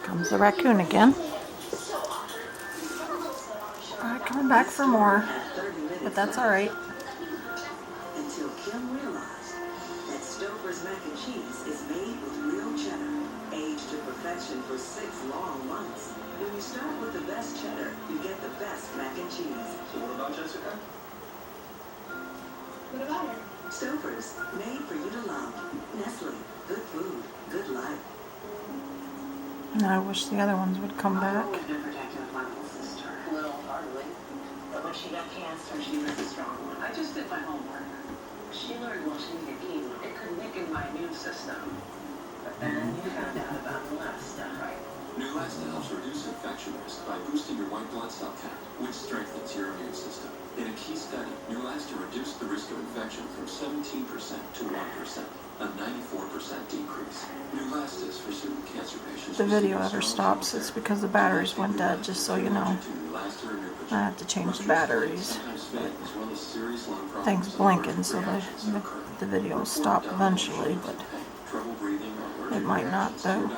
Comes the raccoon again. Coming back for more, but that's all right. Until Kim realized that Stouffer's mac and cheese is made with real cheddar, aged to perfection for 6 long months. When you start with the best cheddar, you get the best mac and cheese. So what about Jessica? What about her? Stouffer's, made for you to love. Nestle, good food, good life. Now I wish the other ones would come back. I've always been protective of my little sister. Little, hardly. But when she got cancer, she was a strong one. I just did my homework. She learned while she needed chemo. It could weaken my immune system. But then you found out about Neulasta, right? Neulasta helps reduce infection risk by boosting your white blood cell count, which strengthens your immune system. In a key study, Neulasta reduced the risk of infection from 17% to 1%, a 94% decrease. Neulasta is for certain cancer patients. If the video ever stops, it's because the batteries went dead, just so you know. I have to change the batteries. Things blinking, so the video will stop eventually, but it might not though.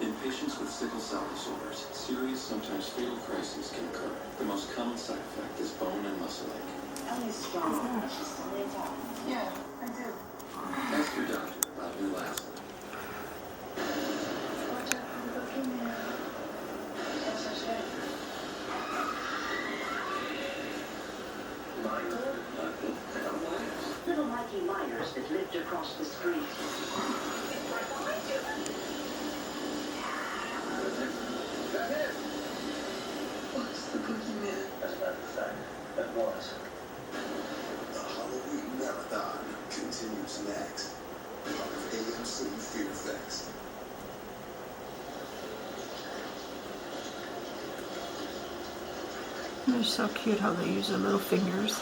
In patients with sickle cell disorders, serious, sometimes fatal crises can occur. The most common side effect is bone and muscle ache. Ellie's strong, but she's still lays out. Yeah, I do. Ask your doctor about Neulasta. Watch out for the leukemia. That's so sad. Michael, Little Mikey Myers that lived across the street. That's it. What's the boogeyman? That's not the fact. That was. The Halloween Marathon continues next. Part of AMC Fear Effects. They're so cute how they use their little fingers.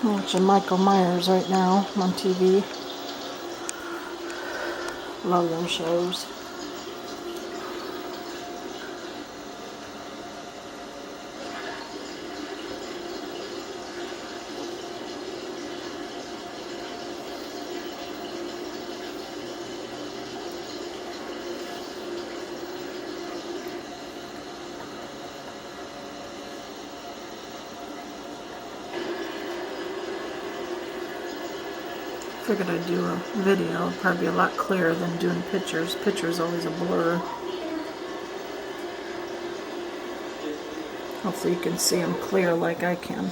I'm watching Michael Myers right now on TV. Love those shows. Figured I'd do a video, it'd probably be a lot clearer than doing pictures. Pictures always a blur. Hopefully you can see them clear like I can.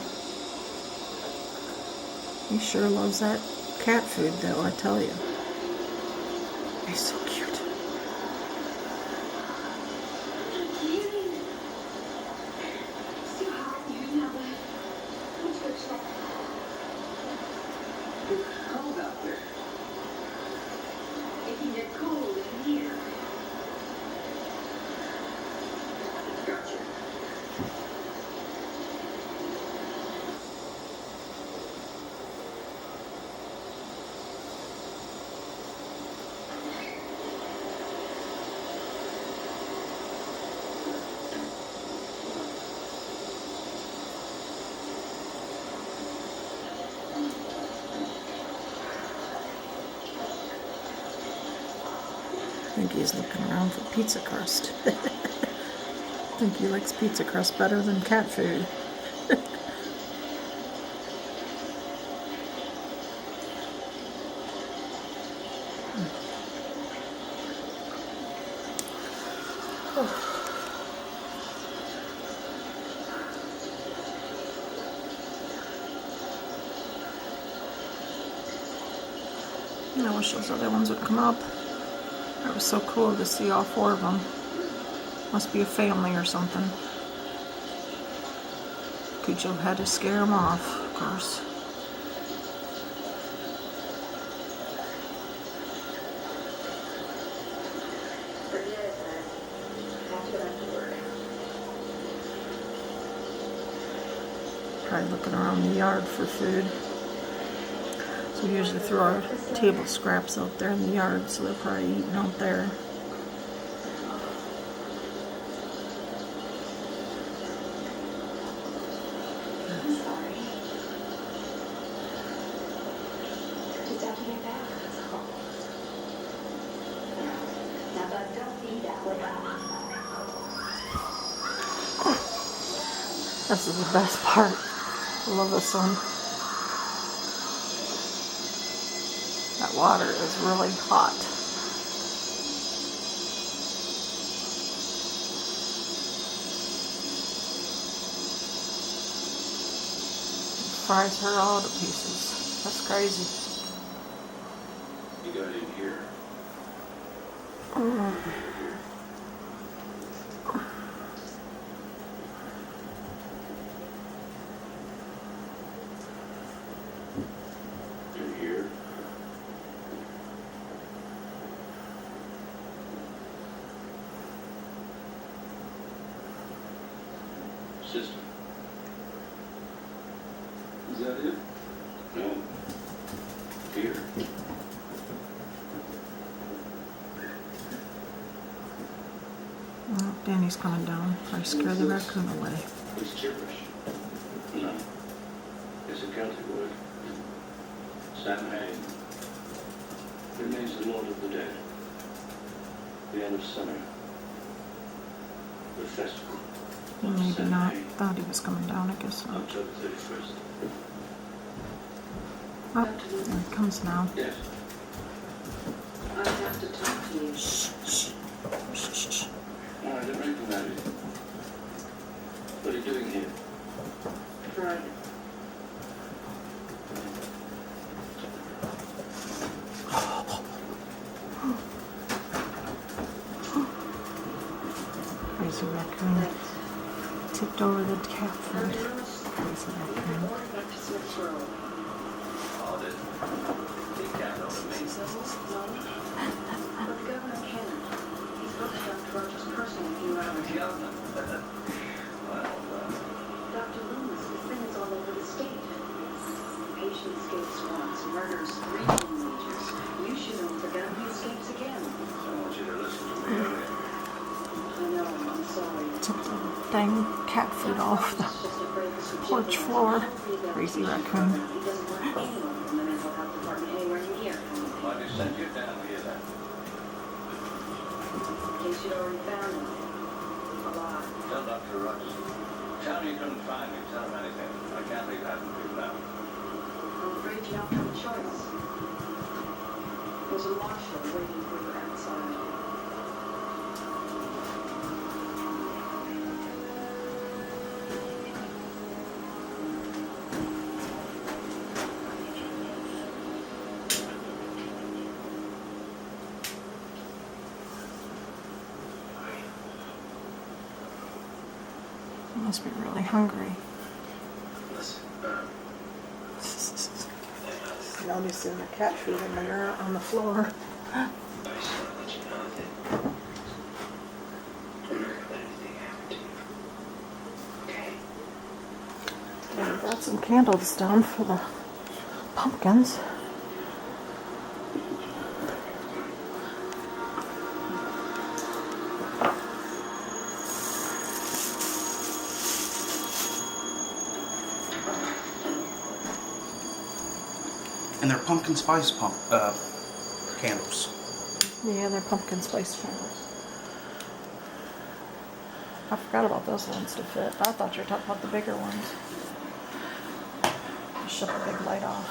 He sure loves that cat food though, I tell you. He's so cute. Cold out there. It can get cold in here. Gotcha. I think he's looking around for pizza crust. I think he likes pizza crust better than cat food. I wish those other ones would come up. It was so cool to see all 4 of them. Must be a family or something. Cujo had to scare them off, of course. Probably looking around the yard for food. So we usually throw our table scraps out there in the yard, so they're probably eating out there. I'm sorry. Just have to get back, that's all. Now, but don't be that way. This is the best part. I love this one. That water is really hot. Fries her all to pieces. That's crazy. You got in here. You're here. Sister. Is that it? No. Here. Oh, Danny's coming down. I scare the raccoon away. It's gibberish. No. It's a Celtic word. Samhain. It means the Lord of the Dead. The end of summer. The festival. Maybe not. Thought he was coming down. I guess not. October 31st. Oh, there he comes now. Yes. I have to talk to you. Shh, shh, shh, shh. Oh, I didn't recognize you. What are you doing here? Friday. Crazy raccoon. Tipped over the cat food. Crazy raccoon. Back to Smith Road. Oh, this big cat over me. But Governor Cannon, he's supposed to have George's person if you around the Well, Dr. Loomis, his thing is all over the state. Patient escapes once, murders 3 teenagers. You should have forgotten he escapes again. I want you to listen to me. I know, I'm sorry. Tipped the dang cat food off the porch floor. Crazy raccoon. He doesn't want anyone from the mental health department anywhere near him. Why did you send you down here then? In case you'd already found him. Alive. Tell Dr. Rogers. Tell him you couldn't find me. Tell him anything. I can't leave that for you now. I'm afraid you don't have a choice. There's a marshal waiting for you outside. He must be really hungry. Noticing the cat food in the mirror on the floor. And we got some candles down for the pumpkins. And they're pumpkin spice candles. Yeah, they're pumpkin spice candles. I forgot about those ones to fit. I thought you were talking about the bigger ones. Shut the big light off.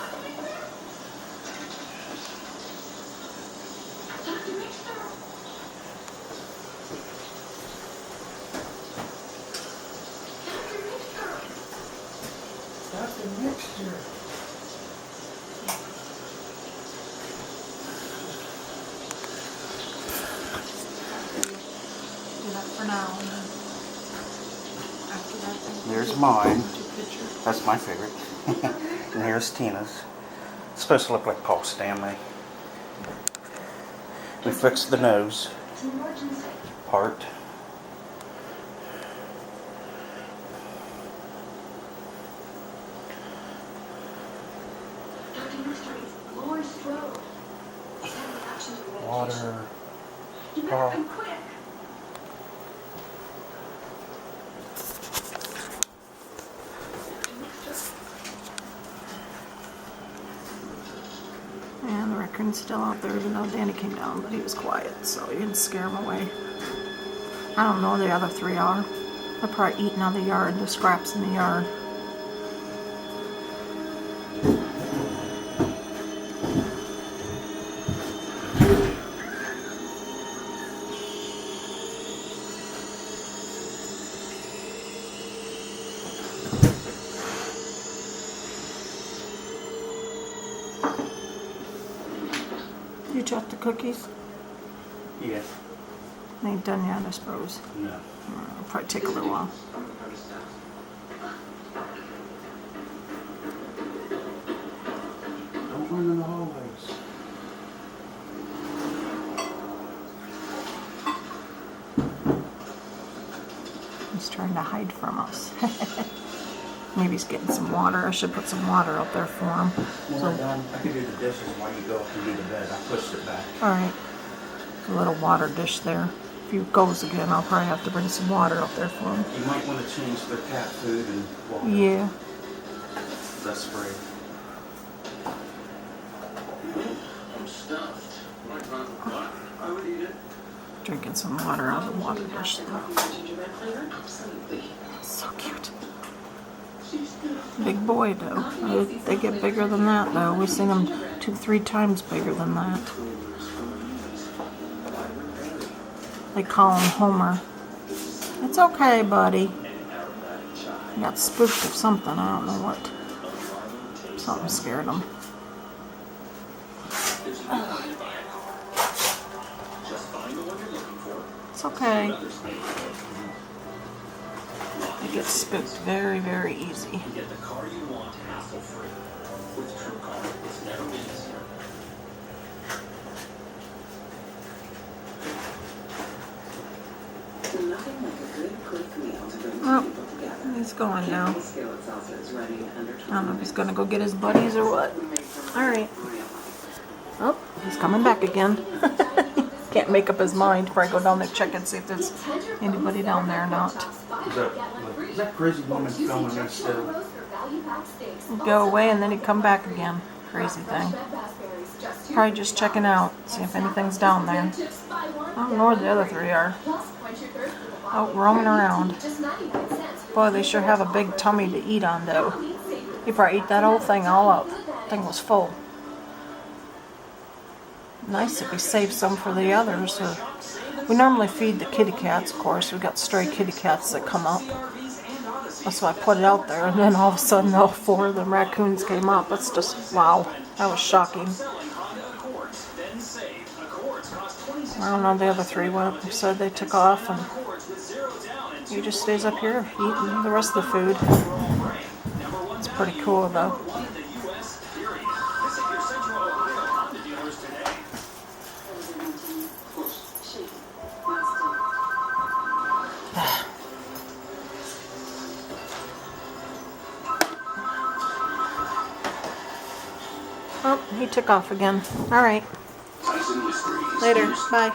That's the mixture. Do that for now. And then after that, then There's mine. two pictures. That's my favorite. And here's Tina's. It's supposed to look like Paul Stanley. We fixed the nose part. road. He's had an action to the Water. You better Oh. come quick. And the raccoon's still out there, even though Danny came down, but he was quiet, so he didn't scare him away. I don't know where the other three are. They're probably eating on the yard, the scraps in the yard. You chopped the cookies? Yeah. They ain't done yet, I suppose. No. It'll probably take a little while. Don't run in the hallways. He's trying to hide from us. Maybe he's getting some water. I should put some water out there for him. When we're done, I can do the dishes while you go up and do the bed. I pushed it back. Alright. A little water dish there. If he goes again, I'll probably have to bring some water out there for him. You might want to change their cat food and water. Yeah. That spray. I'm stuffed. I would eat it. Drinking some water out of the water dish The though. coffee gingerbread flavor? Absolutely. So cute. Big boy though. They get bigger than that though. We've seen them 2-3 times bigger than that. They call him Homer. It's okay, buddy. He got spooked of something. I don't know what. Something scared him. Just find the one you're looking for. It's okay. They get spooked very, very easy. You get the car you want hassle-free. With TrueCar, it's never been easier. Nothing like a good quick meal to bring Oh, two people together. he's going now. Skillet salsa is ready in under 20 I don't know if minutes. he's gonna go get his buddies or what. Alright. Oh, he's coming back again. Can't make up his mind. Probably go down there check and see if there's anybody down there or not. Is that crazy woman filming me still? He'd go away and then he'd come back again. Crazy thing. Probably just checking out, see if anything's down there. I don't know where the other three are. Out roaming around. Boy, they sure have a big tummy to eat on though. He probably ate that whole thing all up. Thing was full. Nice if we save some for the others. Or we normally feed the kitty cats, of course. We've got stray kitty cats that come up. That's why I put it out there, and then all of a sudden all 4 of them raccoons came up. It's just, wow, that was shocking. I don't know, the other 3 went and said they took off, and he just stays up here eating the rest of the food. It's pretty cool though. Oh, he took off again. Alright. Later. Bye.